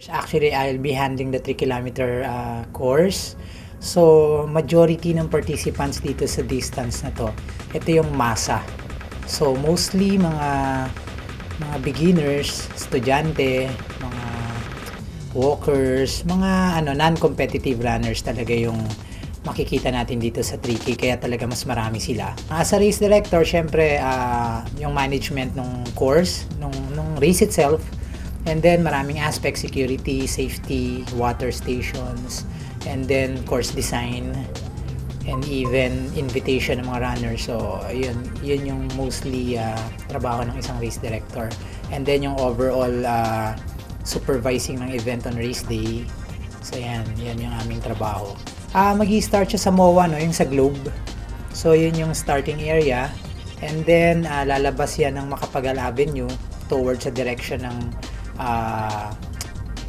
Actually, I'll be handling the 3 kilometer course. So, majority ng participants dito sa distance na to, ito yung masa. So, mostly mga beginners, estudyante, mga walkers, mga non-competitive runners talaga yung makikita natin dito sa 3K, kaya talaga mas marami sila. As a race director, syempre yung management ng course, nung race itself, and then maraming aspects, security, safety, water stations, and then course design, and even invitation ng mga runners. So yun yung mostly trabaho ng isang race director. And then yung overall supervising ng event on race day. So yan yung aming trabaho. Magi-start siya sa MOA, no, yung sa Globe. So yun yung starting area, and then lalabas yan ng Macapagal Avenue towards sa direction ng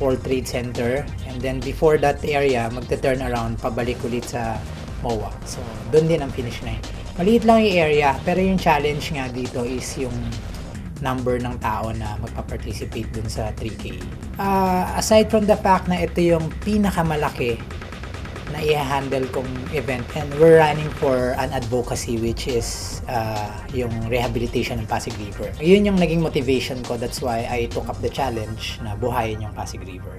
World Trade Center, and then before that area magte-turn around pabalik ulit sa MOA. So doon din ang finish line. Maliit lang yung area, pero yung challenge nga dito is yung number ng tao na magpa-participate dun sa 3K. Aside from the fact na ito yung pinakamalaki na i-handle kong event, and we're running for an advocacy, which is yung rehabilitation ng Pasig River. Yun yung naging motivation ko. That's why I took up the challenge na buhayin yung Pasig River.